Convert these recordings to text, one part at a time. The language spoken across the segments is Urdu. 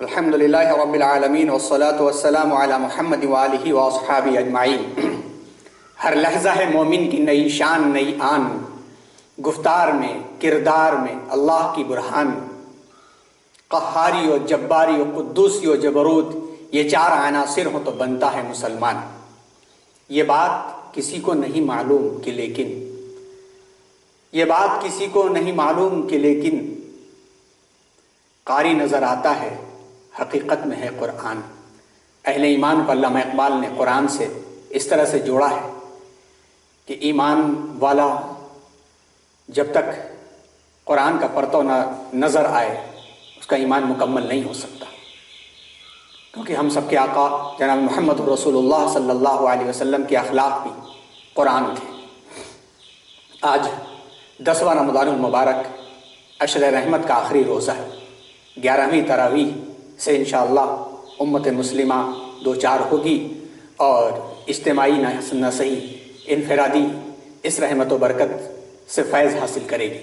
الحمدللہ رب العالمین والصلاة والسلام علی محمد وآلہ واصحابہ اجمعین۔ ہر لحظہ ہے مومن کی نئی شان نئی آن، گفتار میں کردار میں اللہ کی برہان، قہاری و جباری و قدوسی و جبروت یہ چار عناصر ہوں تو بنتا ہے مسلمان۔ یہ بات کسی کو نہیں معلوم کہ لیکن قاری نظر آتا ہے، حقیقت میں ہے قرآن۔ اہل ایمان کو علامہ اقبال نے قرآن سے اس طرح سے جوڑا ہے کہ ایمان والا جب تک قرآن کا پرتو نہ نظر آئے اس کا ایمان مکمل نہیں ہو سکتا، کیونکہ ہم سب کے آقا جناب محمد رسول اللہ صلی اللہ علیہ وسلم کے اخلاق بھی قرآن تھے۔ آج 10واں رمضان المبارک عشر رحمت کا آخری روزہ ہے۔ 11ویں تراویح سے انشاءاللہ امت مسلمہ دو چار ہوگی اور اجتماعی نہ صحیح انفرادی اس رحمت و برکت سے فیض حاصل کرے گی۔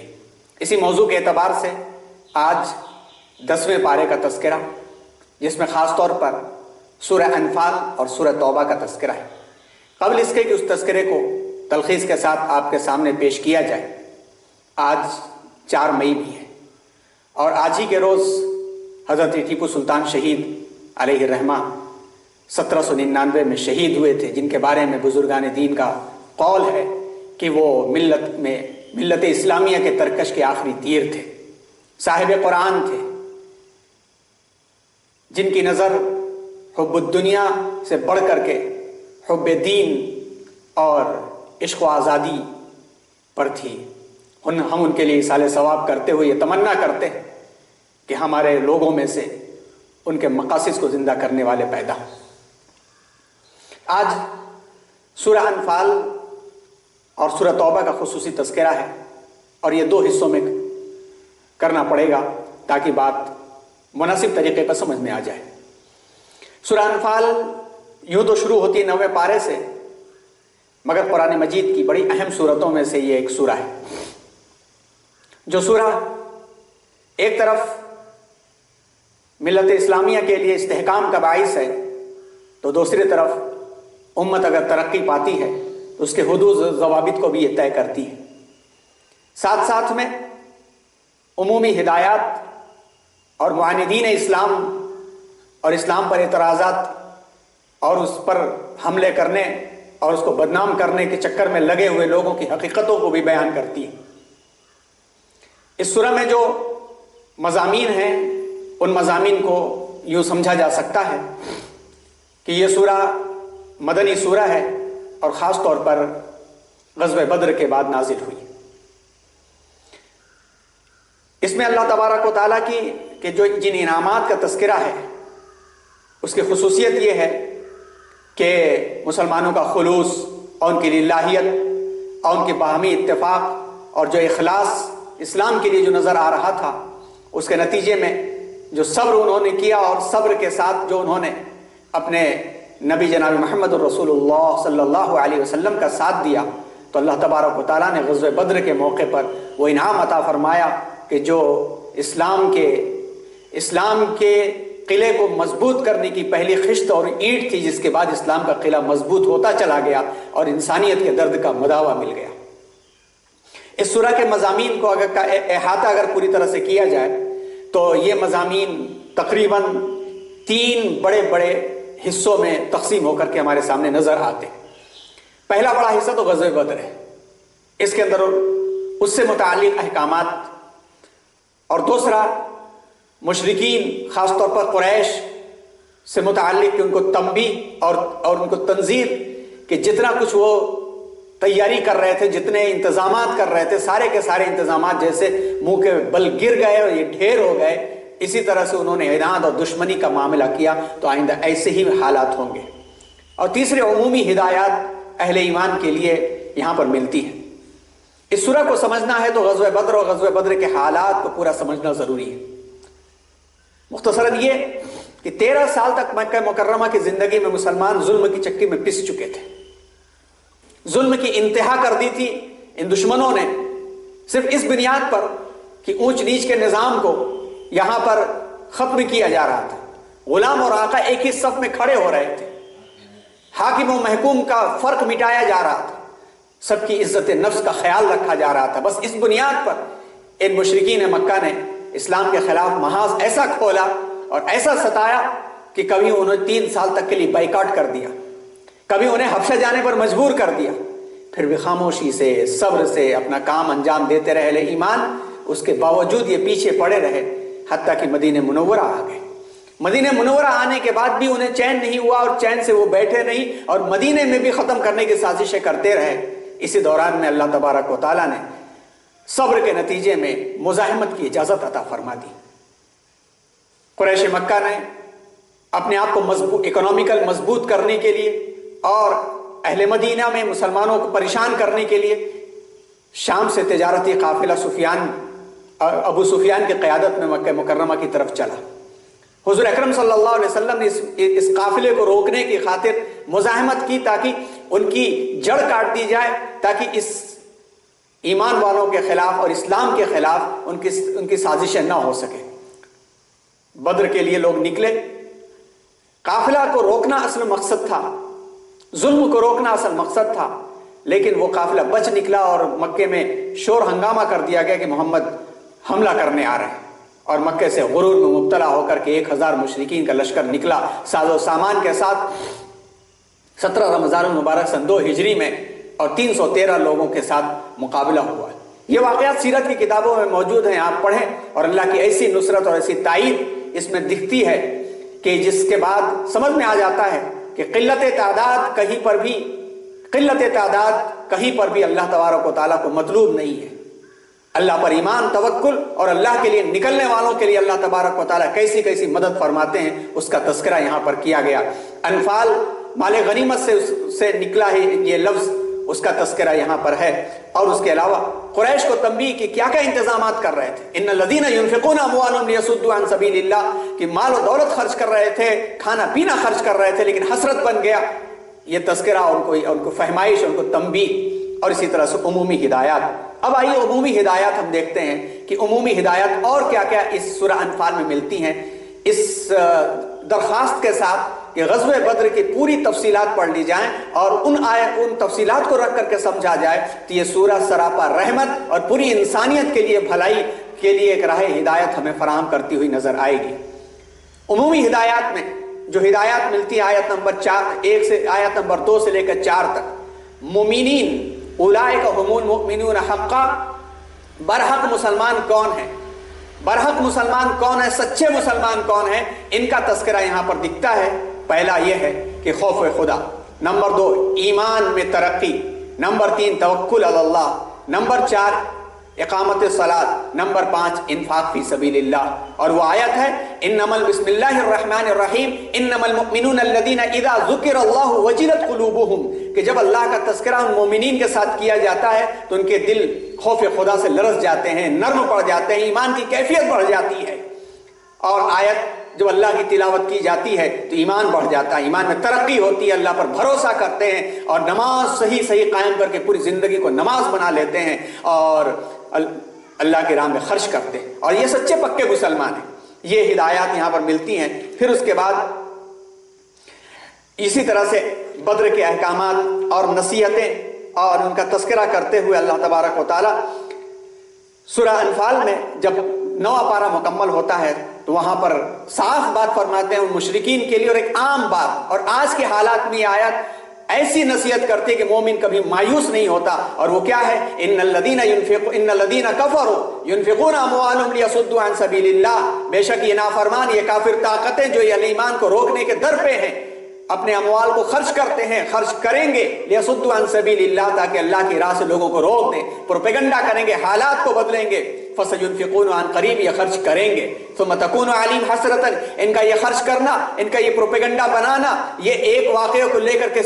اسی موضوع کے اعتبار سے آج 10ویں پارے کا تذکرہ، جس میں خاص طور پر سورہ انفال اور سورہ توبہ کا تذکرہ ہے۔ قبل اس کے کہ اس تذکرے کو تلخیص کے ساتھ آپ کے سامنے پیش کیا جائے، آج 4 مئی بھی ہے اور آج ہی کے روز حضرت ٹیپو سلطان شہید علیہ الرحمہ 1799 میں شہید ہوئے تھے، جن کے بارے میں بزرگان دین کا قول ہے کہ وہ ملت اسلامیہ کے ترکش کے آخری تیر تھے، صاحب قرآن تھے، جن کی نظر حب الدنیا سے بڑھ کر کے حب دین اور عشق و آزادی پر تھی۔ ہم ان کے لیے ایصال ثواب کرتے ہوئے یہ تمنا کرتے ہیں کہ ہمارے لوگوں میں سے ان کے مقاصد کو زندہ کرنے والے پیدا ہوں۔ آج سورہ انفال اور سورہ توبہ کا خصوصی تذکرہ ہے اور یہ 2 حصوں میں کرنا پڑے گا تاکہ بات مناسب طریقے پر سمجھ میں آ جائے۔ سورہ انفال یوں تو شروع ہوتی ہے 9ویں پارے سے، مگر قرآن مجید کی بڑی اہم سورتوں میں سے یہ ایک سورہ ہے، جو سورہ ایک طرف ملت اسلامیہ کے لیے استحکام کا باعث ہے تو دوسری طرف امت اگر ترقی پاتی ہے تو اس کے حدود و ضوابط کو بھی یہ طے کرتی ہے۔ ساتھ ساتھ میں عمومی ہدایات اور معاندین اسلام اور اسلام پر اعتراضات اور اس پر حملے کرنے اور اس کو بدنام کرنے کے چکر میں لگے ہوئے لوگوں کی حقیقتوں کو بھی بیان کرتی ہے۔ اس سورہ میں جو مضامین ہیں ان مضامین کو یوں سمجھا جا سکتا ہے کہ یہ سورہ مدنی سورہ ہے اور خاص طور پر غزوہ بدر کے بعد نازل ہوئی۔ اس میں اللہ تبارک و تعالیٰ کی کہ جو جن انعامات کا تذکرہ ہے اس کی خصوصیت یہ ہے کہ مسلمانوں کا خلوص اور ان کی للہیت اور ان کے باہمی اتفاق اور جو اخلاص اسلام کے لیے جو نظر آ رہا تھا، اس کے نتیجے میں جو صبر انہوں نے کیا اور صبر کے ساتھ جو انہوں نے اپنے نبی جناب محمد رسول اللہ صلی اللہ علیہ وسلم کا ساتھ دیا، تو اللہ تبارک و تعالیٰ نے غزوہ بدر کے موقع پر وہ انعام عطا فرمایا کہ جو اسلام کے قلعے کو مضبوط کرنے کی پہلی خشت اور اینٹ تھی، جس کے بعد اسلام کا قلعہ مضبوط ہوتا چلا گیا اور انسانیت کے درد کا مداوا مل گیا۔ اس سورہ کے مضامین کو احاطہ اگر پوری طرح سے کیا جائے تو یہ مضامین تقریباً 3 بڑے بڑے حصوں میں تقسیم ہو کر کے ہمارے سامنے نظر آتے ہیں۔ پہلا بڑا حصہ تو غزوہ بدر ہے، اس کے اندر اس سے متعلق احکامات، اور دوسرا مشرکین خاص طور پر قریش سے متعلق کہ ان کو تنبیہ اور ان کو تنذیر کہ جتنا کچھ وہ تیاری کر رہے تھے، جتنے انتظامات کر رہے تھے، سارے کے سارے انتظامات جیسے منہ کے بل گر گئے اور یہ ڈھیر ہو گئے، اسی طرح سے انہوں نے عناد اور دشمنی کا معاملہ کیا تو آئندہ ایسے ہی حالات ہوں گے۔ اور تیسرے عمومی ہدایات اہل ایمان کے لیے یہاں پر ملتی ہیں۔ اس سورہ کو سمجھنا ہے تو غزوہ بدر اور غزوہ بدر کے حالات کو پورا سمجھنا ضروری ہے۔ مختصراً یہ کہ 13 سال تک مکہ مکرمہ کی زندگی میں مسلمان ظلم کی چکی میں پس چکے تھے، ظلم کی انتہا کر دی تھی ان دشمنوں نے، صرف اس بنیاد پر کہ اونچ نیچ کے نظام کو یہاں پر ختم کیا جا رہا تھا، غلام اور آقا ایک ہی صف میں کھڑے ہو رہے تھے، حاکم و محکوم کا فرق مٹایا جا رہا تھا، سب کی عزت نفس کا خیال رکھا جا رہا تھا۔ بس اس بنیاد پر ان مشرکین مکہ نے اسلام کے خلاف محاذ ایسا کھولا اور ایسا ستایا کہ کبھی انہیں 3 سال تک کے لیے بائیکاٹ کر دیا، کبھی انہیں حبشہ جانے پر مجبور کر دیا، پھر بھی خاموشی سے صبر سے اپنا کام انجام دیتے رہے اہل ایمان۔ اس کے باوجود یہ پیچھے پڑے رہے حتیٰ کہ مدینہ منورہ آ گئے۔ مدینہ منورہ آنے کے بعد بھی انہیں چین نہیں ہوا اور چین سے وہ بیٹھے نہیں اور مدینے میں بھی ختم کرنے کی سازشیں کرتے رہے۔ اسی دوران میں اللہ تبارک و تعالیٰ نے صبر کے نتیجے میں مزاحمت کی اجازت عطا فرما دی۔ قریش مکہ نے اپنے آپ کو اکنامیکل مضبوط کرنے کے لیے اور اہل مدینہ میں مسلمانوں کو پریشان کرنے کے لیے شام سے تجارتی قافلہ ابو سفیان کی قیادت میں مکہ مکرمہ کی طرف چلا۔ حضور اکرم صلی اللہ علیہ وسلم نے اس قافلے کو روکنے کی خاطر مزاحمت کی تاکہ ان کی جڑ کاٹ دی جائے، تاکہ اس ایمان والوں کے خلاف اور اسلام کے خلاف ان کی سازشیں نہ ہو سکے۔ بدر کے لیے لوگ نکلے، قافلہ کو روکنا اصل مقصد تھا، ظلم کو روکنا اصل مقصد تھا، لیکن وہ قافلہ بچ نکلا اور مکے میں شور ہنگامہ کر دیا گیا کہ محمد حملہ کرنے آ رہے ہیں، اور مکے سے غرور میں مبتلا ہو کر کے 1000 مشرکین کا لشکر نکلا ساز و سامان کے ساتھ 17 رمضان المبارک سن 2 ہجری میں، اور 313 لوگوں کے ساتھ مقابلہ ہوا۔ یہ واقعات سیرت کی کتابوں میں موجود ہیں، آپ پڑھیں، اور اللہ کی ایسی نصرت اور ایسی تائید اس میں دکھتی ہے کہ جس کے بعد سمجھ میں آ جاتا ہے کہ قلت تعداد کہیں پر بھی اللہ تبارک و تعالیٰ کو مطلوب نہیں ہے۔ اللہ پر ایمان، توکل اور اللہ کے لیے نکلنے والوں کے لیے اللہ تبارک و تعالیٰ کیسی کیسی مدد فرماتے ہیں، اس کا تذکرہ یہاں پر کیا گیا۔ انفال مال غنیمت سے نکلا ہے یہ لفظ، اس کا تذکرہ یہاں پر ہے۔ اور اس کے علاوہ قریش کو تنبیہ کی کیا کیا انتظامات کر رہے تھے۔ ان الذین ينفقون اموالهم لیصدوا عن سبیل اللہ، کہ مال و دولت خرچ کر رہے تھے، کھانا پینا خرچ کر رہے تھے، لیکن حسرت بن گیا۔ یہ تذکرہ ان کو فہمائش، ان کو تنبیہ، اور اسی طرح سے عمومی ہدایات۔ اب آئیے عمومی ہدایات ہم دیکھتے ہیں کہ عمومی ہدایات اور کیا کیا اس سورہ انفال میں ملتی ہیں، اس درخواست کے ساتھ کہ غزوہ بدر کی پوری تفصیلات پڑھ لی جائیں اور ان تفصیلات کو رکھ کر کے سمجھا جائے تو یہ سورہ سراپا رحمت اور پوری انسانیت کے لیے بھلائی کے لیے ایک راہ ہدایت ہمیں فراہم کرتی ہوئی نظر آئے گی۔ عمومی ہدایات میں جو ہدایات ملتی ہے آیت نمبر 1 سے آیت نمبر 2 سے لے کر 4 تک، مومنین اولئک هم المؤمنون حقا، برحق مسلمان کون ہے، برحق مسلمان کون ہے، سچے مسلمان کون ہیں، ان کا تذکرہ یہاں پر دکھتا ہے۔ پہلا یہ ہے کہ خوف خدا، نمبر 2 ایمان میں ترقی، نمبر 3 توکل علی اللہ، نمبر 4 اقامت الصلاۃ، نمبر 5 انفاق فی سبیل اللہ۔ اور وہ آیت ہے انما بسم اللہ الرحمن الرحیم انما المؤمنون الذین اذا ذکر اللہ وجلت قلوبہم، کہ جب اللہ کا تذکرہ ان مومنین کے ساتھ کیا جاتا ہے تو ان کے دل خوف خدا سے لرز جاتے ہیں، نرم پڑ جاتے ہیں، ایمان کی کیفیت بڑھ جاتی ہے۔ اور آیت جب اللہ کی تلاوت کی جاتی ہے تو ایمان بڑھ جاتا ہے، ایمان میں ترقی ہوتی ہے، اللہ پر بھروسہ کرتے ہیں اور نماز صحیح قائم کر کے پوری زندگی کو نماز بنا لیتے ہیں اور اللہ کی راہ میں خرچ کرتے ہیں، اور یہ سچے پکے مسلمان ہیں۔ یہ ہدایات یہاں پر ملتی ہیں۔ پھر اس کے بعد اسی طرح سے بدر کے احکامات اور نصیحتیں اور ان کا تذکرہ کرتے ہوئے اللہ تبارک و تعالیٰ سورہ انفال میں جب 9واں پارہ مکمل ہوتا ہے تو وہاں پر صاف بات فرماتے ہیں ان مشرکین کے لیے، اور ایک عام بات، اور آج کے حالات میں یہ آیت ایسی نصیحت کرتے کہ مومن کبھی مایوس نہیں ہوتا، اور وہ کیا ہے، ان الذین کفروا ينفقون اموالهم لیصدوا عن سبیل اللہ، بے شک یہ نافرمان، یہ کافر طاقتیں جو یہ ایمان کو روکنے کے در پہ ہیں، اپنے اموال کو خرچ کرتے ہیں، خرچ کریں گے لیصدوا عن سبیل اللہ، تاکہ اللہ کی راہ سے لوگوں کو روک دیں، پروپیگنڈا کریں گے، حالات کو بدلیں گے، فَسَيُنْفِقُونَ عَنْ قریب، یہ خرچ کریں گے، ثُمَّ تَكُونُ عَلِيمْ حَسْرَةً، ان کا یہ خرچ کرنا، ان کا یہ پروپیگنڈا بنانا، یہ ایک واقعے کو لے کر کے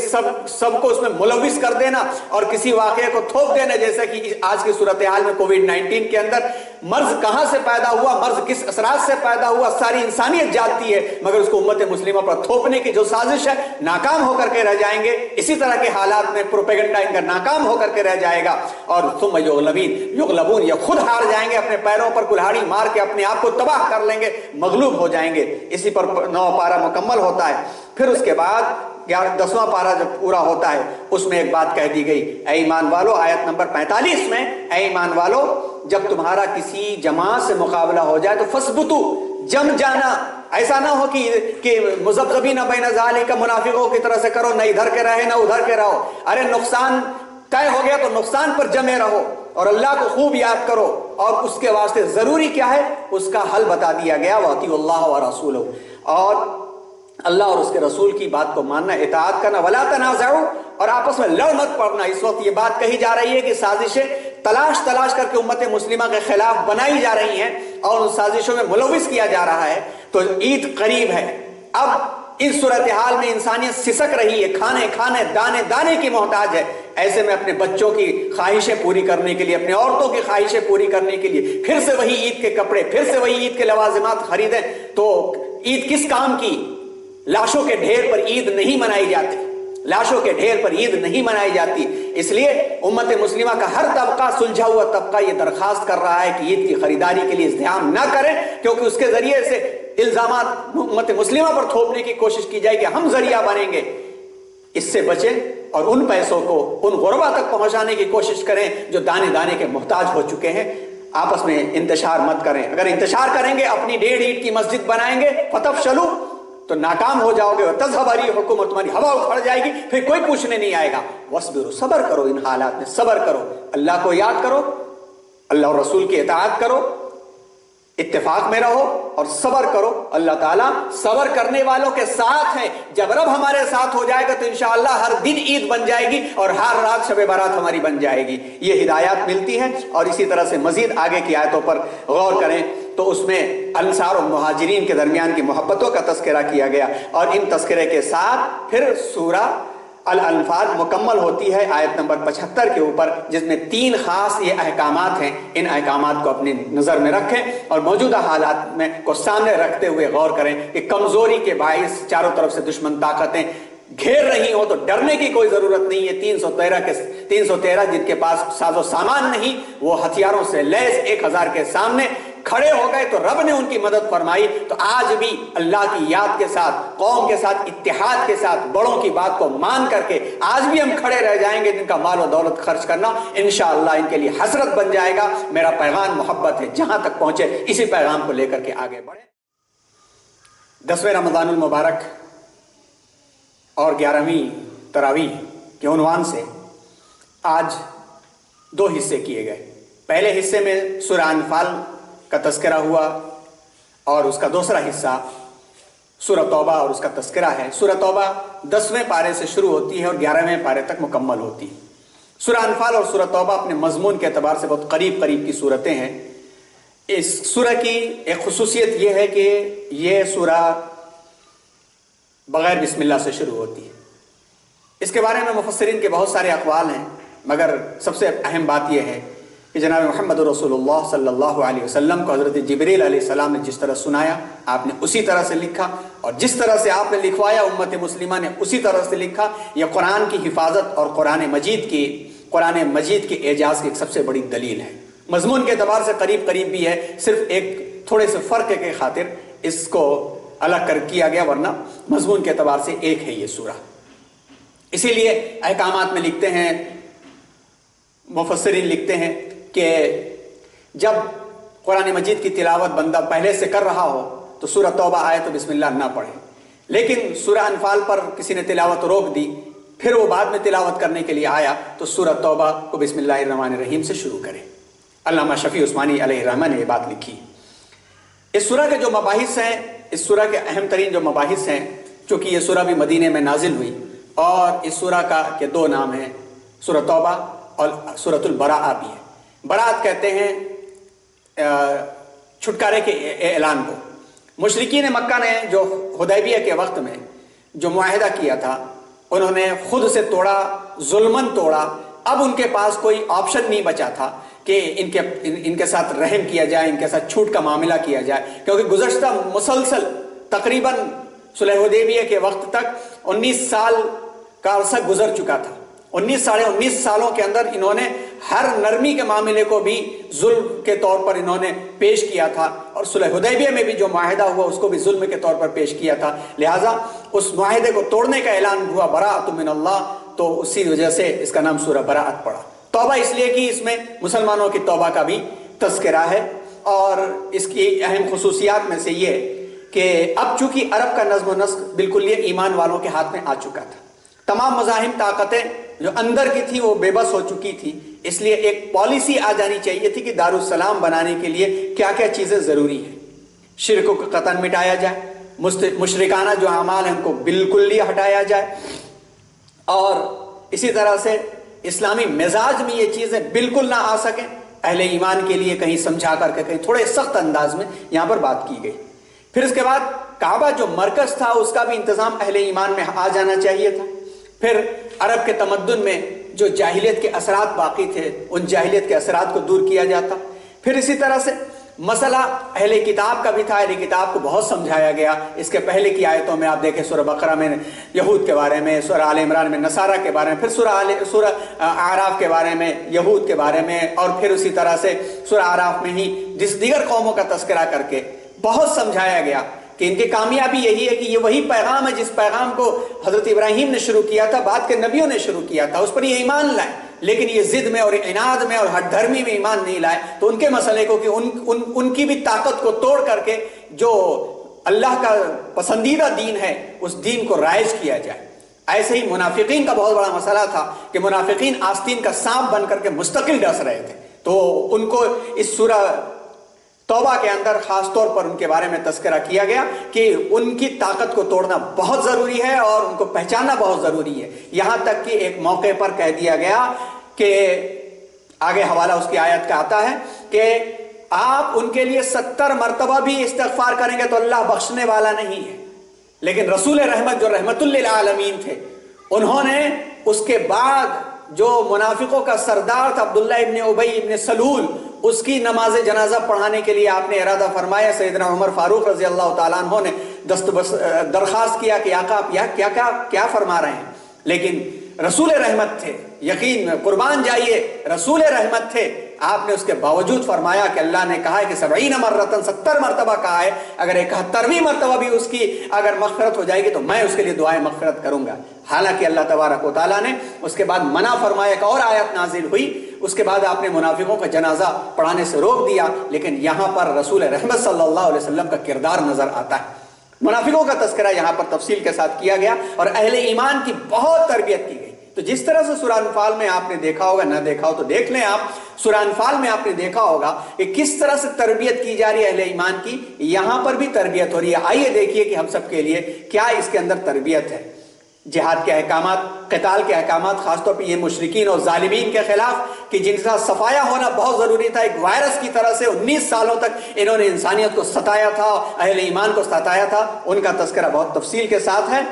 سب کو اس میں ملوث کر دینا اور کسی واقعے کو تھوپ دینا، جیسا کہ آج کی صورتحال میں کووڈ 19 کے اندر مرض کہاں سے پیدا ہوا، مرض کس اثرات سے پیدا ہوا، ساری انسانیت جانتی ہے، مگر اس کو امت مسلمہ پر تھوپنے کی جو سازش ہے ناکام ہو کر کے رہ جائیں گے۔ اسی طرح کے حالات میں پروپیگنڈا ان کا ناکام ہو کر کے رہ جائے گا، اور ثم یغلبون، یہ خود ہار جائیں گے، اپنے پیروں پر کلہاڑی مار کے اپنے آپ کو تباہ کر لیں گے، مغلوب ہو جائیں گے۔ اسی پر 9 پارہ مکمل ہوتا ہے۔ پھر اس کے بعد 10واں پارہ جب پورا ہوتا ہے اس میں ایک بات کہہ دی گئی، اے ایمان والو، آیت نمبر 45 میں، اے ایمان والو جب تمہارا کسی جماعت سے مقابلہ ہو جائے تو فثبتو، جم جانا، ایسا نہ ہو کہ مذبذبین بین ذالک، منافقوں کی طرح سے کرو، نہ ادھر کے رہے نہ ادھر کے رہو، ارے نقصان طے ہو گیا تو نقصان پر جمے رہو اور اللہ کو خوب یاد کرو، اور اس کے واسطے ضروری کیا ہے اس کا حل بتا دیا گیا، وَأَطِیعُوا اللَّهَ وَرَسُولَهُ، اور اللہ اور اس کے رسول کی بات کو ماننا، اطاعت کرنا، وَلَا تَنَازَعُوا، اور آپس میں لڑ مت پڑنا۔ اس وقت یہ بات کہی جا رہی ہے کہ سازشیں تلاش کر کے امت مسلمہ کے خلاف بنائی جا رہی ہیں اور ان سازشوں میں ملوث کیا جا رہا ہے۔ تو عید قریب ہے، اب اس صورتحال میں انسانیت سسک رہی ہے، کھانے دانے کی محتاج ہے۔ ایسے میں اپنے بچوں کی خواہشیں پوری کرنے کے لیے، اپنے عورتوں کی خواہشیں پوری کرنے کے لیے پھر سے وہی عید کے کپڑے، پھر سے وہی عید کے لوازمات خریدیں تو عید کس کام کی؟ لاشوں کے ڈھیر پر عید نہیں منائی جاتی، لاشوں کے ڈھیر پر عید نہیں منائی جاتی۔ اس لیے امت مسلمہ کا ہر طبقہ، سلجھا ہوا طبقہ، یہ درخواست کر رہا ہے کہ عید کی خریداری کے لیے ازدحام نہ کریں، کیونکہ اس کے ذریعے سے الزامات امت مسلمہ پر تھوپنے کی کوشش کی جائے کہ ہم ذریعہ بنیں گے۔ اس سے بچیں اور ان پیسوں کو ان غربا تک پہنچانے کی کوشش کریں جو دانے کے محتاج ہو چکے ہیں۔ آپس میں انتشار مت کریں، اگر انتشار کریں گے، اپنی 1.5 اینٹ کی مسجد بنائیں گے، فتفشلوا، تو ناکام ہو جاؤ گے، تذهب ريحكم، تمہاری ہوا اکھڑ جائے گی، پھر کوئی پوچھنے نہیں آئے گا۔ واصبروا، صبر کرو، ان حالات میں صبر کرو، اللہ کو یاد کرو، اللہ اور رسول کی اطاعت کرو، اتفاق میں رہو اور صبر کرو۔ اللہ تعالیٰ صبر کرنے والوں کے ساتھ ہے۔ جب رب ہمارے ساتھ ہو جائے گا تو انشاءاللہ ہر دن عید بن جائے گی اور ہر رات شب برات ہماری بن جائے گی۔ یہ ہدایات ملتی ہیں، اور اسی طرح سے مزید آگے کی آیتوں پر غور کریں تو اس میں انصار اور مہاجرین کے درمیان کی محبتوں کا تذکرہ کیا گیا، اور ان تذکرے کے ساتھ پھر سورہ الانفال مکمل ہوتی ہے آیت نمبر 75 کے اوپر، جس میں 3 خاص یہ احکامات ہیں۔ ان احکامات کو اپنی نظر میں رکھیں اور موجودہ حالات میں کو سامنے رکھتے ہوئے غور کریں کہ کمزوری کے باعث چاروں طرف سے دشمن طاقتیں گھیر رہی ہوں تو ڈرنے کی کوئی ضرورت نہیں ہے۔ 313 جن کے پاس ساز و سامان نہیں، وہ ہتھیاروں سے لیس 1000 کے سامنے کھڑے ہو گئے تو رب نے ان کی مدد فرمائی۔ تو آج بھی اللہ کی یاد کے ساتھ، قوم کے ساتھ، اتحاد کے ساتھ، بڑوں کی بات کو مان کر کے آج بھی ہم کھڑے رہ جائیں گے۔ جن کا مال و دولت خرچ کرنا انشاءاللہ ان کے لیے حسرت بن جائے گا۔ میرا پیغام محبت ہے، جہاں تک پہنچے اسی پیغام کو لے کر کے آگے بڑھیں۔ 10ویں رمضان المبارک اور 11ویں تراویح کے عنوان سے آج 2 حصے کیے گئے۔ پہلے حصے میں سورہ انفال کا تذکرہ ہوا اور اس کا دوسرا حصہ سورہ توبہ اور اس کا تذکرہ ہے۔ سورہ توبہ 10ویں پارے سے شروع ہوتی ہے اور 11ویں پارے تک مکمل ہوتی ہے۔ سورہ انفال اور سورہ توبہ اپنے مضمون کے اعتبار سے بہت قریب کی صورتیں ہیں۔ اس سورہ کی ایک خصوصیت یہ ہے کہ یہ سورہ بغیر بسم اللہ سے شروع ہوتی ہے۔ اس کے بارے میں مفسرین کے بہت سارے اقوال ہیں، مگر سب سے اہم بات یہ ہے کہ جناب محمد رسول اللہ صلی اللہ علیہ وسلم کو حضرت جبریل علیہ السلام نے جس طرح سنایا، آپ نے اسی طرح سے لکھا، اور جس طرح سے آپ نے لکھوایا امت مسلمہ نے اسی طرح سے لکھا۔ یہ قرآن کی حفاظت اور قرآن مجید کی اعجاز کی ایک سب سے بڑی دلیل ہے۔ مضمون کے اعتبار سے قریب بھی ہے، صرف ایک تھوڑے سے فرق کے خاطر اس کو الگ کر کیا گیا، ورنہ مضمون کے اعتبار سے ایک ہے یہ سورہ۔ اسی لیے احکامات میں لکھتے ہیں، مفسرین لکھتے ہیں کہ جب قرآن مجید کی تلاوت بندہ پہلے سے کر رہا ہو تو سورہ توبہ آئے تو بسم اللہ نہ پڑھے، لیکن سورہ انفال پر کسی نے تلاوت روک دی، پھر وہ بعد میں تلاوت کرنے کے لیے آیا تو سورہ توبہ کو بسم اللہ الرحمن الرحیم سے شروع کرے۔ علامہ شفیع عثمانی علیہ الرحمہ نے یہ بات لکھی۔ اس سورہ کے جو مباحث ہیں، اس سورہ کے اہم ترین جو مباحث ہیں، چونکہ یہ سورہ بھی مدینے میں نازل ہوئی اور اس سورہ کا کے 2 نام ہیں، سورہ توبہ اور سورۃ البراءہ بھی ہے۔ برات کہتے ہیں چھٹکارے کے اعلان کو۔ مشرکین مکہ نے جو حدیبیہ کے وقت میں جو معاہدہ کیا تھا انہوں نے خود سے توڑا، ظلماً توڑا۔ اب ان کے پاس کوئی آپشن نہیں بچا تھا کہ ان کے ساتھ رحم کیا جائے، ان کے ساتھ چھوٹ کا معاملہ کیا جائے، کیونکہ گزشتہ مسلسل تقریباً صلح حدیبیہ کے وقت تک 19 سال کا عرصہ گزر چکا تھا۔ 19 سالوں کے اندر انہوں نے ہر نرمی کے معاملے کو بھی ظلم کے طور پر انہوں نے پیش کیا تھا، اور صلح حدیبیہ میں بھی جو معاہدہ ہوا اس کو بھی ظلم کے طور پر پیش کیا تھا، لہٰذا اس معاہدے کو توڑنے کا اعلان ہوا براءۃ من اللہ، تو اسی وجہ سے اس کا نام سورہ براءت پڑا۔ توبہ اس لیے کہ اس میں مسلمانوں کی توبہ کا بھی تذکرہ ہے، اور اس کی اہم خصوصیات میں سے یہ کہ اب چونکہ عرب کا نظم و نسق بالکل یہ ایمان والوں کے ہاتھ میں آ چکا تھا، تمام مزاحم طاقتیں جو اندر کی تھی وہ بے بس ہو چکی تھی، اس لیے ایک پالیسی آ جانی چاہیے تھی کہ دارالسلام بنانے کے لیے کیا کیا چیزیں ضروری ہیں۔ شرک کو قطعاً مٹایا جائے، مشرکانہ جو اعمال ہیں ان کو بالکل ہی ہٹایا جائے، اور اسی طرح سے اسلامی مزاج میں یہ چیزیں بالکل نہ آ سکیں۔ اہل ایمان کے لیے کہیں سمجھا کر کے کہیں تھوڑے سخت انداز میں یہاں پر بات کی گئی۔ پھر اس کے بعد کعبہ جو مرکز تھا اس کا بھی انتظام اہل ایمان میں آ جانا چاہیے تھا۔ پھر عرب کے تمدن میں جو جاہلیت کے اثرات باقی تھے ان جاہلیت کے اثرات کو دور کیا جاتا۔ پھر اسی طرح سے مسئلہ اہل کتاب کا بھی تھا، اہل کتاب کو بہت سمجھایا گیا۔ اس کے پہلے کی آیتوں میں آپ دیکھیں سورہ بقرہ میں یہود کے بارے میں، سورہ آل عمران میں نصارہ کے بارے میں، پھر سورہ اعراف کے بارے میں یہود کے بارے میں، اور پھر اسی طرح سے سورہ اعراف میں ہی جس دیگر قوموں کا تذکرہ کر کے بہت سمجھایا گیا کہ ان کی کامیابی یہی ہے کہ یہ وہی پیغام ہے جس پیغام کو حضرت ابراہیم نے شروع کیا تھا، بعد کے نبیوں نے شروع کیا تھا، اس پر یہ ایمان لائے، لیکن یہ ضد میں اور عناد میں اور ہٹ دھرمی میں ایمان نہیں لائے، تو ان کے مسئلے کو کہ ان کی بھی طاقت کو توڑ کر کے جو اللہ کا پسندیدہ دین ہے اس دین کو رائج کیا جائے۔ ایسے ہی منافقین کا بہت بڑا مسئلہ تھا کہ منافقین آستین کا سانپ بن کر کے مستقل ڈس رہے تھے، تو ان کو اس سورہ توبہ کے اندر خاص طور پر ان کے بارے میں تذکرہ کیا گیا کہ ان کی طاقت کو توڑنا بہت ضروری ہے اور ان کو پہچاننا بہت ضروری ہے۔ یہاں تک کہ ایک موقع پر کہہ دیا گیا کہ آگے حوالہ اس کی آیت کا آتا ہے کہ آپ ان کے لیے 70 مرتبہ بھی استغفار کریں گے تو اللہ بخشنے والا نہیں ہے، لیکن رسول رحمت جو رحمت للعالمین تھے انہوں نے اس کے بعد جو منافقوں کا سردار تھا عبداللہ ابن ابی ابن سلول، اس کی نماز جنازہ پڑھانے کے لیے آپ نے ارادہ فرمایا۔ سیدنا عمر فاروق رضی اللہ تعالیٰ عنہ نے درخواست کیا کہ آقا آپ کیا فرما رہے ہیں، لیکن رسول رحمت تھے، یقین قربان جائیے رسول رحمت تھے، آپ نے اس کے باوجود فرمایا کہ اللہ نے کہا ہے کہ 70 مرتن 70 مرتبہ کہا ہے، اگر 71ویں مرتبہ بھی اس کی اگر مغفرت ہو جائے گی تو میں اس کے لیے دعائیں مغفرت کروں گا۔ حالانکہ اللہ تبارک و تعالیٰ نے اس کے بعد منع فرمایا، ایک اور آیت نازل ہوئی، اس کے بعد آپ نے منافقوں کا جنازہ پڑھانے سے روک دیا، لیکن یہاں پر رسول رحمت صلی اللہ علیہ وسلم کا کردار نظر آتا ہے۔ منافقوں کا تذکرہ یہاں پر تفصیل کے ساتھ کیا گیا اور اہل ایمان کی بہت تربیت کی گئی۔ تو جس طرح سے سورہ انفال میں آپ نے دیکھا ہوگا، نہ دیکھا ہو تو دیکھ لیں آپ، سورہ انفال میں آپ نے دیکھا ہوگا کہ کس طرح سے تربیت کی جا رہی ہے اہل ایمان کی، یہاں پر بھی تربیت ہو رہی ہے۔ آئیے دیکھیے کہ ہم سب کے لیے کیا اس کے اندر تربیت ہے۔ جہاد کے احکامات، قتال کے احکامات، خاص طور پہ یہ مشرکین اور ظالمین کے خلاف کہ جن کا صفایا ہونا بہت ضروری تھا، ایک وائرس کی طرح سے 19 سالوں تک انہوں نے انسانیت کو ستایا تھا، اہل ایمان کو ستایا تھا، ان کا تذکرہ بہت تفصیل کے ساتھ ہے۔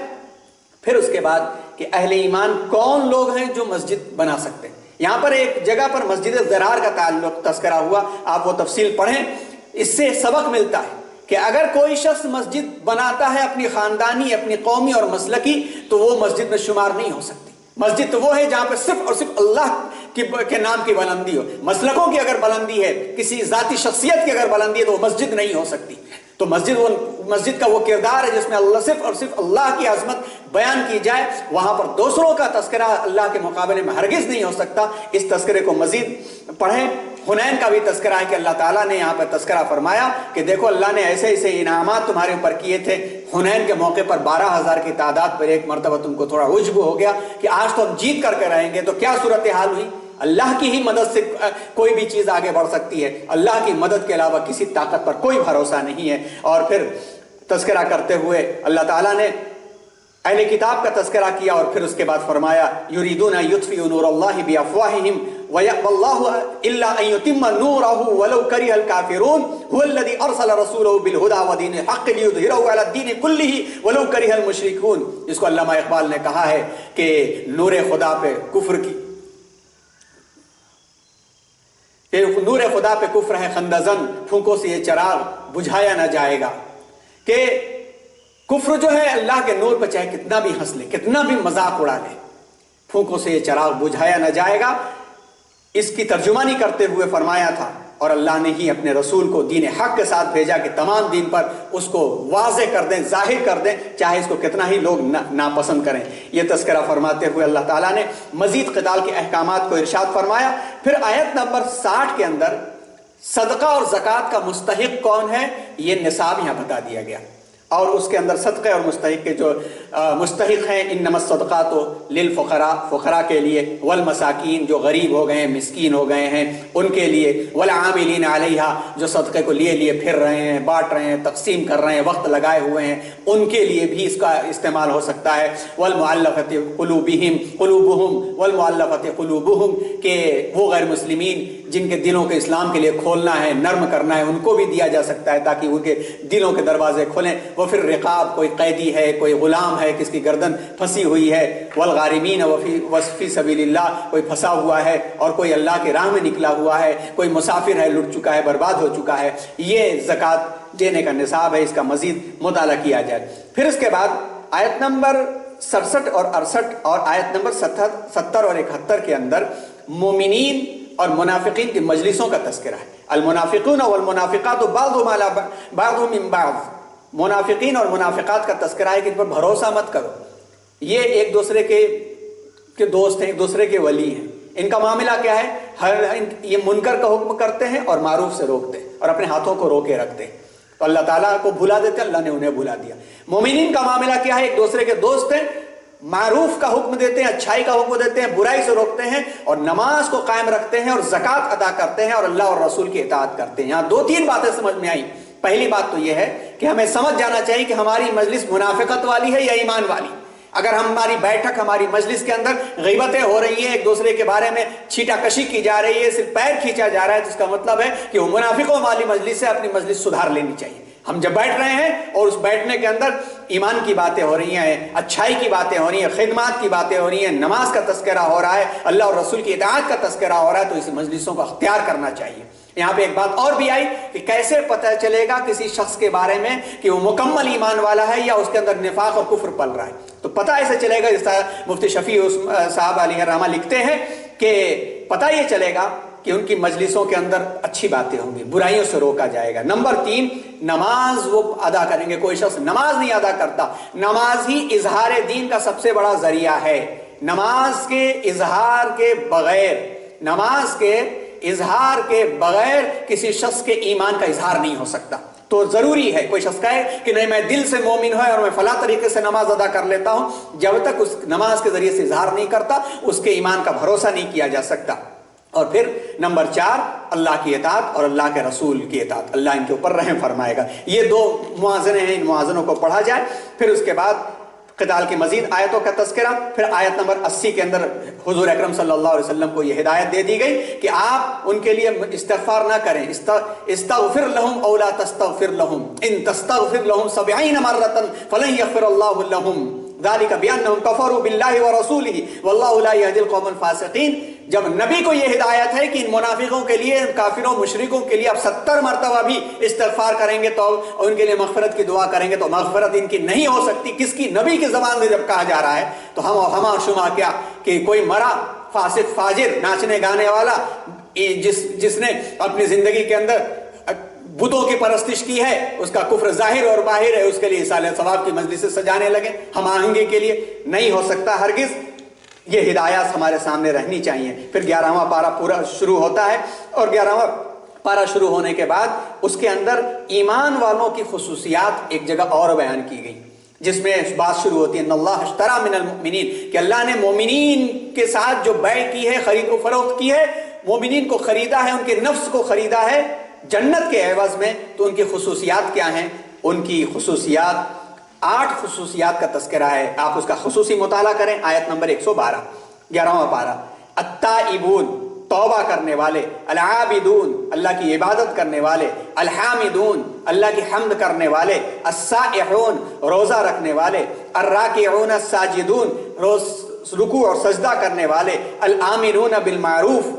پھر اس کے بعد کہ اہل ایمان کون لوگ ہیں جو مسجد بنا سکتے ہیں۔ یہاں پر ایک جگہ پر مسجد ضرار کا تعلق تذکرہ ہوا، آپ وہ تفصیل پڑھیں، اس سے سبق ملتا ہے کہ اگر کوئی شخص مسجد بناتا ہے اپنی خاندانی، اپنی قومی اور مسلکی، تو وہ مسجد میں شمار نہیں ہو سکتی۔ مسجد تو وہ ہے جہاں پہ صرف اور صرف اللہ کے نام کی بلندی ہو۔ مسلکوں کی اگر بلندی ہے، کسی ذاتی شخصیت کی اگر بلندی ہے تو وہ مسجد نہیں ہو سکتی۔ تو مسجد کا وہ کردار ہے جس میں صرف اور صرف اللہ کی عظمت بیان کی جائے، وہاں پر دوسروں کا تذکرہ اللہ کے مقابلے میں ہرگز نہیں ہو سکتا۔ اس تذکرے کو مزید پڑھیں۔ حنین کا بھی تذکرہ ہے کہ اللہ تعالیٰ نے یہاں پر تذکرہ فرمایا کہ دیکھو اللہ نے ایسے ایسے انعامات تمہارے اوپر کیے تھے۔ حنین کے موقع پر 12,000 کی تعداد پر ایک مرتبہ تم کو تھوڑا عجب ہو گیا کہ آج تو ہم جیت کر کے رہیں گے، تو کیا صورتحال ہوئی؟ اللہ کی ہی مدد سے کوئی بھی چیز آگے بڑھ سکتی ہے، اللہ کی مدد کے علاوہ کسی طاقت پر کوئی بھروسہ نہیں ہے۔ اور پھر تذکرہ کرتے ہوئے اللہ تعالیٰ نے اہل کتاب کا تذکرہ کیا اور پھر اس کے بعد فرمایا یریدون یطفئوا نور اللہ بافواہہم ویأبی اللہ الا ان یتم نورہ ولو کرہ الکافرون هو الذی ارسل رسولہ بالہدی ودین الحق لیظہرہ علی الدین کلہ ولو کرہ المشرکون، جس کو علامہ اقبال نے کہا ہے کہ نور خدا پہ کفر کی کہ نور خدا پہ کفر ہے خندزن، پھونکوں سے یہ چراغ بجھایا نہ جائے گا، کہ کفر جو ہے اللہ کے نور پہ چاہے کتنا بھی ہنس لے، کتنا بھی مذاق اڑا لے، پھونکوں سے یہ چراغ بجھایا نہ جائے گا۔ اس کی ترجمانی کرتے ہوئے فرمایا تھا، اور اللہ نے ہی اپنے رسول کو دین حق کے ساتھ بھیجا کہ تمام دین پر اس کو واضح کر دیں، ظاہر کر دیں، چاہے اس کو کتنا ہی لوگ ناپسند کریں۔ یہ تذکرہ فرماتے ہوئے اللہ تعالیٰ نے مزید قتال کے احکامات کو ارشاد فرمایا۔ پھر آیت نمبر 60 کے اندر صدقہ اور زکوٰۃ کا مستحق کون ہے یہ نصاب یہاں بتا دیا گیا، اور اس کے اندر صدقے اور مستحق کے جو مستحق ہیں، انما الصدقات للفقراء، فقراء کے لیے، والمساکین جو غریب ہو گئے ہیں، مسکین ہو گئے ہیں ان کے لیے، والعاملین علیہا جو صدقے کو لیے پھر رہے ہیں، بانٹ رہے ہیں، تقسیم کر رہے ہیں، وقت لگائے ہوئے ہیں، ان کے لیے بھی اس کا استعمال ہو سکتا ہے۔ والمؤلفۃ قلوبہم والمؤلفۃ قلوبہم کہ وہ غیر مسلمین جن کے دلوں کے اسلام کے لیے کھولنا ہے، نرم کرنا ہے، ان کو بھی دیا جا سکتا ہے تاکہ ان کے دلوں کے دروازے کھولیں۔ وہ پھر رقاب، کوئی قیدی ہے، کوئی غلام ہے کس کی گردن پھنسی ہوئی ہے، والغارمین وفی سبیل اللہ کوئی پھنسا ہوا ہے اور کوئی اللہ کی راہ میں نکلا ہوا ہے، کوئی مسافر ہے، لٹ چکا ہے، برباد ہو چکا ہے، یہ زکوٰۃ دینے کا نصاب ہے، اس کا مزید مطالعہ کیا جائے۔ پھر اس کے بعد آیت نمبر 67 اور 68 اور آیت نمبر 70 اور 71 کے اندر مومنین اور منافقین کی مجلسوں کا تذکرہ ہے۔ المنافقون والمنافقات بعضهم من بعض، منافقین اور منافقات کا تذکرہ ہے کہ ان پر بھروسہ مت کرو، یہ ایک دوسرے کے دوست ہیں، ایک دوسرے کے ولی ہیں، ان کا معاملہ کیا ہے، یہ منکر کا حکم کرتے ہیں اور معروف سے روکتے ہیں اور اپنے ہاتھوں کو روکے رکھتے ہیں، تو اللہ تعالیٰ کو بھلا دیتے ہیں، اللہ نے انہیں بھلا دیا۔ مومنین کا معاملہ کیا ہے، ایک دوسرے کے دوست ہیں، معروف کا حکم دیتے ہیں، اچھائی کا حکم دیتے ہیں، برائی سے روکتے ہیں، اور نماز کو قائم رکھتے ہیں، اور زکوٰۃ ادا کرتے ہیں، اور اللہ اور رسول کی اطاعت کرتے ہیں۔ یہاں 2-3 باتیں سمجھ میں آئیں۔ پہلی بات تو یہ ہے کہ ہمیں سمجھ جانا چاہیے کہ ہماری مجلس منافقت والی ہے یا ایمان والی۔ اگر ہماری بیٹھک، ہماری مجلس کے اندر غیبتیں ہو رہی ہیں، ایک دوسرے کے بارے میں چھیٹا کشی کی جا رہی ہے، صرف پیر کھینچا جا رہا ہے، تو اس کا مطلب ہے کہ وہ منافقوں والی مجلس ہے، اپنی مجلس سدھار لینی چاہیے۔ ہم جب بیٹھ رہے ہیں اور اس بیٹھنے کے اندر ایمان کی باتیں ہو رہی ہیں، اچھائی کی باتیں ہو رہی ہیں، خدمات کی باتیں ہو رہی ہیں، نماز کا تذکرہ ہو رہا ہے، اللہ اور رسول کی اطاعت کا تذکرہ ہو رہا ہے، تو اس مجلسوں کو اختیار کرنا چاہیے۔ یہاں پہ ایک بات اور بھی آئی کہ کیسے پتہ چلے گا کسی شخص کے بارے میں کہ وہ مکمل ایمان والا ہے یا اس کے اندر نفاق اور کفر پل رہا ہے، تو پتہ ایسے چلے گا، جس طرح مفتی شفیع صاحب علیہ الرحمہ لکھتے ہیں کہ پتہ یہ چلے گا کہ ان کی مجلسوں کے اندر اچھی باتیں ہوں گی، برائیوں سے روکا جائے گا۔ نمبر 3، نماز وہ ادا کریں گے۔ کوئی شخص نماز نہیں ادا کرتا، نماز ہی اظہار دین کا سب سے بڑا ذریعہ ہے۔ نماز کے اظہار کے بغیر، نماز کے اظہار کے بغیر کسی شخص کے ایمان کا اظہار نہیں ہو سکتا۔ تو ضروری ہے، کوئی شخص کہے کہ نہیں میں دل سے مومن ہوں اور میں فلاں طریقے سے نماز ادا کر لیتا ہوں، جب تک اس نماز کے ذریعے سے اظہار نہیں کرتا اس کے ایمان کا بھروسہ نہیں کیا جا سکتا۔ اور پھر نمبر 4، اللہ کی اطاعت اور اللہ کے رسول کی اطاعت، اللہ ان کے اوپر رحم فرمائے گا۔ یہ 2 موازنے ہیں، ان موازنوں کو پڑھا جائے۔ پھر اس کے بعد قتال کی مزید آیتوں کا تذکرہ۔ پھر آیت نمبر 80 کے اندر حضور اکرم صلی اللہ علیہ وسلم کو یہ ہدایت دے دی گئی کہ آپ ان کے لیے استغفار نہ کریں، استغفر لهم او لا تستغفر لهم ان تستغفر لهم 70 مرة فلن يغفر الله لهم ذلك بأنهم كفروا بالله ورسوله والله لا يهدي القوم الفاسقين۔ جب نبی کو یہ ہدایت ہے کہ ان منافقوں کے لیے، ان کافروں مشرکوں کے لیے آپ 70 مرتبہ بھی استغفار کریں گے تو اور ان کے لیے مغفرت کی دعا کریں گے تو مغفرت ان کی نہیں ہو سکتی، کس کی؟ نبی کی زبان سے جب کہا جا رہا ہے تو ہم شما کیا کہ کوئی مرا فاسق فاجر ناچنے گانے والا جس نے اپنی زندگی کے اندر بتوں کی پرستش کی ہے، اس کا کفر ظاہر اور باہر ہے، اس کے لیے اصالہ ثواب کی مجلس سجانے لگے ہم آہنگی کے لیے، نہیں ہو سکتا ہرگز۔ یہ ہدایات ہمارے سامنے رہنی چاہیے۔ پھر 11واں پارہ پورا شروع ہوتا ہے، اور 11واں پارہ شروع ہونے کے بعد اس کے اندر ایمان والوں کی خصوصیات ایک جگہ اور بیان کی گئی، جس میں بات شروع ہوتی ہے ان اللہ اشترى من المؤمنین، کہ اللہ نے مومنین کے ساتھ جو بیع کی ہے، خرید و فروخت کی ہے، مومنین کو خریدا ہے، ان کے نفس کو خریدا ہے جنت کے عوض میں۔ تو ان کی خصوصیات کیا ہیں؟ ان کی خصوصیات 8 خصوصیات کا تذکرہ ہے، آپ اس کا خصوصی مطالعہ کریں۔ آیت نمبر 112، 11واں پارہ۔ التائبون، توبہ کرنے والے، العابدون، اللہ کی عبادت کرنے والے، الحامدون، اللہ کی حمد کرنے والے، السائحون، روزہ رکھنے والے، الراکعون الساجدون، رکوع اور سجدہ کرنے والے، الآمرون بالمعروف،